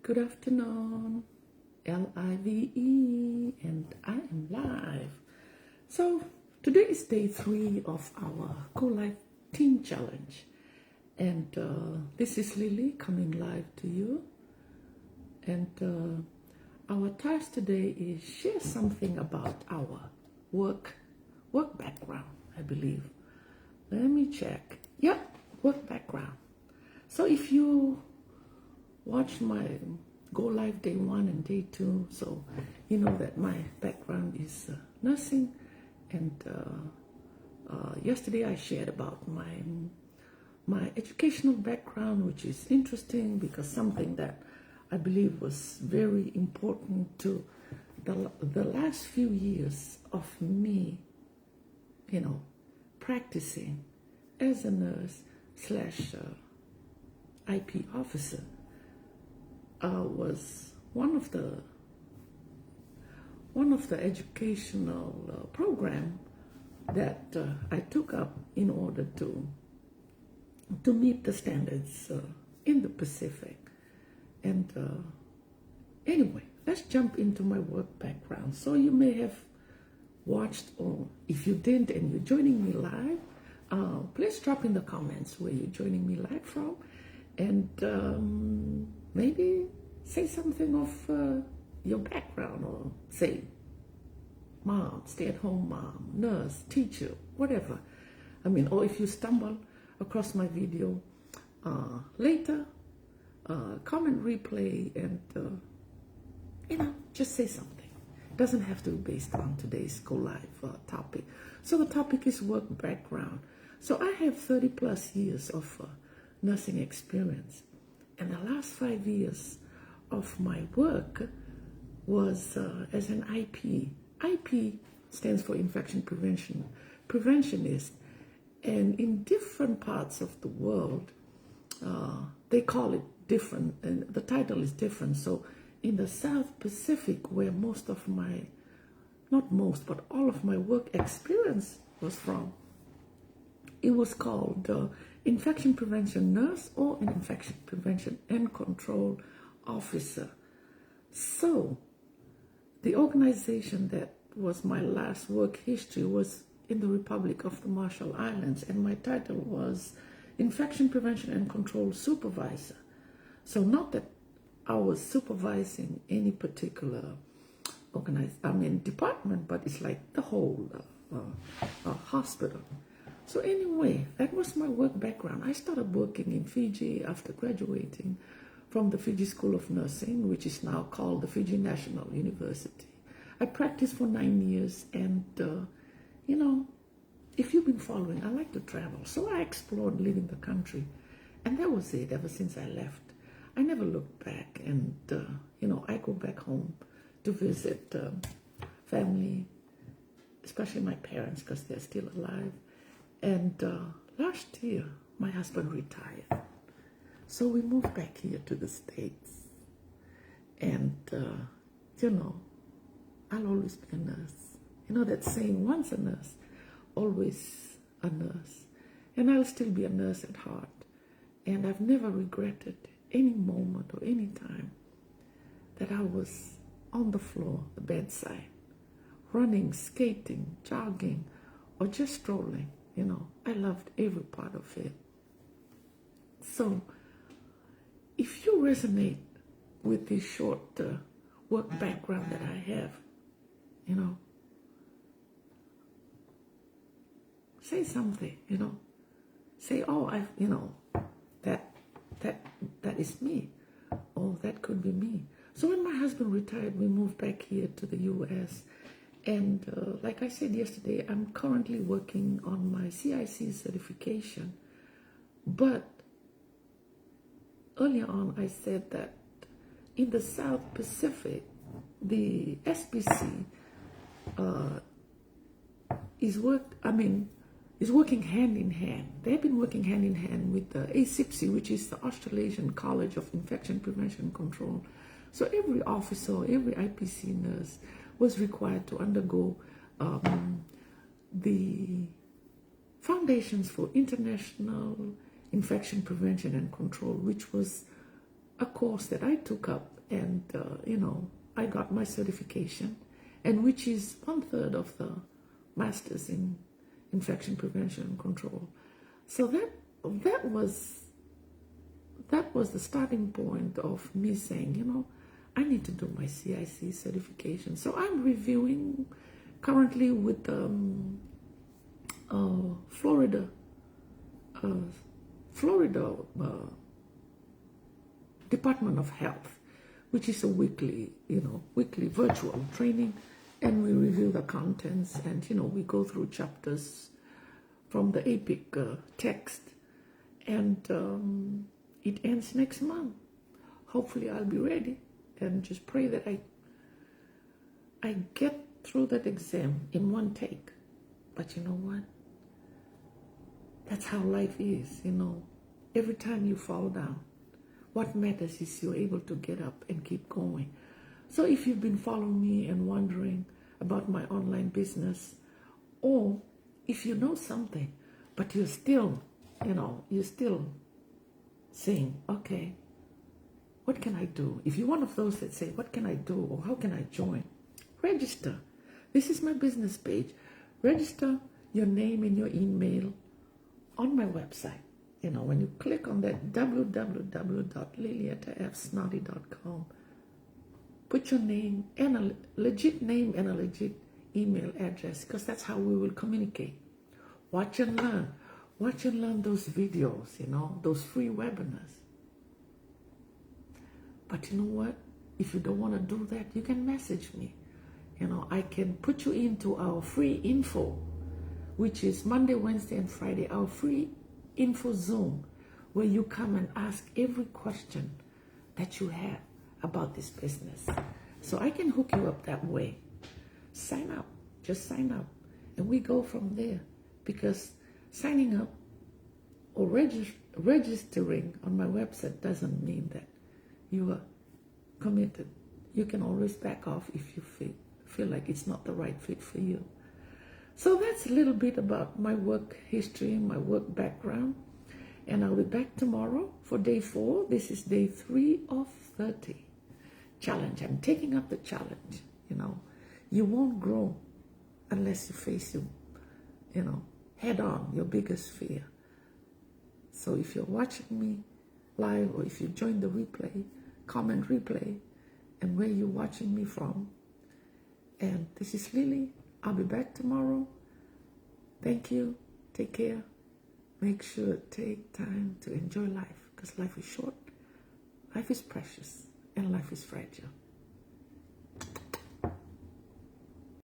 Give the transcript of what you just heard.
Good afternoon, Live, and I am live. So today is day 3 of our Go Live Teen Challenge, and this is Lily coming live to you. And our task today is share something about our work background, I believe. Let me check. Yep, work background. So if you watch my Go Live day 1 and day 2, so you know that my background is nursing, and yesterday I shared about my educational background, which is interesting because something that I believe was very important to the last few years of me, practicing as a nurse / IP officer. Was one of the educational program that I took up in order to meet the standards in the Pacific. And anyway, let's jump into my work background. So you may have watched, or if you didn't and you're joining me live, please drop in the comments where you're joining me live from, and maybe say something of your background, or say mom, stay-at-home mom, nurse, teacher, whatever. I mean, or if you stumble across my video later, comment replay, and just say something. It doesn't have to be based on today's Go Live topic. So the topic is work background. So I have 30 plus years of nursing experience. And the last 5 years of my work was as an IP. IP stands for infection preventionist. And in different parts of the world, they call it different, and the title is different. So in the South Pacific, where most of my, not most, but all of my work experience was from, it was called infection prevention nurse or an infection prevention and control officer. So the organization that was my last work history was in the Republic of the Marshall Islands, and my title was infection prevention and control supervisor. So not that I was supervising any particular department, but it's like the whole hospital. So anyway, that was my work background. I started working in Fiji after graduating from the Fiji School of Nursing, which is now called the Fiji National University. I practiced for 9 years, and if you've been following, I like to travel. So I explored leaving the country, and that was it. Ever since I left, I never looked back, and I go back home to visit family, especially my parents, because they're still alive. And last year, my husband retired. So we moved back here to the States. And, I'll always be a nurse. You know that saying, once a nurse, always a nurse. And I'll still be a nurse at heart. And I've never regretted any moment or any time that I was on the floor, the bedside, running, skating, jogging, or just strolling. I loved every part of it. So if you resonate with this short work background that I have, say something, say, oh, that is me. Oh, that could be me. So when my husband retired, we moved back here to the U.S., and like I said yesterday, I'm currently working on my CIC certification. But earlier on, I said that in the South Pacific, the SPC is working hand in hand. They've been working hand in hand with the ACIPC, which is the Australasian College of Infection Prevention and Control. So every officer, every IPC nurse was required to undergo the Foundations for International Infection Prevention and Control, which was a course that I took up And, I got my certification, and which is 1/3 of the master's in infection prevention and control. So that was the starting point of me saying, I need to do my CIC certification. So I'm reviewing currently with Florida Department of Health, which is a weekly virtual training, and we review the contents, and we go through chapters from the epic text, and it ends next month. Hopefully I'll be ready, and just pray that I get through that exam in one take. But you know what? That's how life is, Every time you fall down, what matters is you're able to get up and keep going. So if you've been following me and wondering about my online business, or if you know something, but you're still saying, okay, what can I do? If you're one of those that say, what can I do, or how can I join? Register. This is my business page. Register your name and your email on my website. When you click on that www.lilietafsnoddy.com, put your name and a legit name and a legit email address, because that's how we will communicate. Watch and learn. Watch and learn those videos, those free webinars. But you know what? If you don't want to do that, you can message me. I can put you into our free info, which is Monday, Wednesday, and Friday, our free info Zoom, where you come and ask every question that you have about this business. So I can hook you up that way. Sign up. Just sign up. And we go from there. Because signing up or registering on my website doesn't mean that you are committed. You can always back off if you feel like it's not the right fit for you. So that's a little bit about my work history, my work background. And I'll be back tomorrow for day 4. This is day 3 of 30. Challenge. I'm taking up the challenge. You won't grow unless you face head on your biggest fear. So if you're watching me live, or if you join the replay, comment replay, and where you're watching me from. And this is Lily. I'll be back tomorrow. Thank you. Take care. Make sure to take time to enjoy life, because life is short, life is precious, and life is fragile.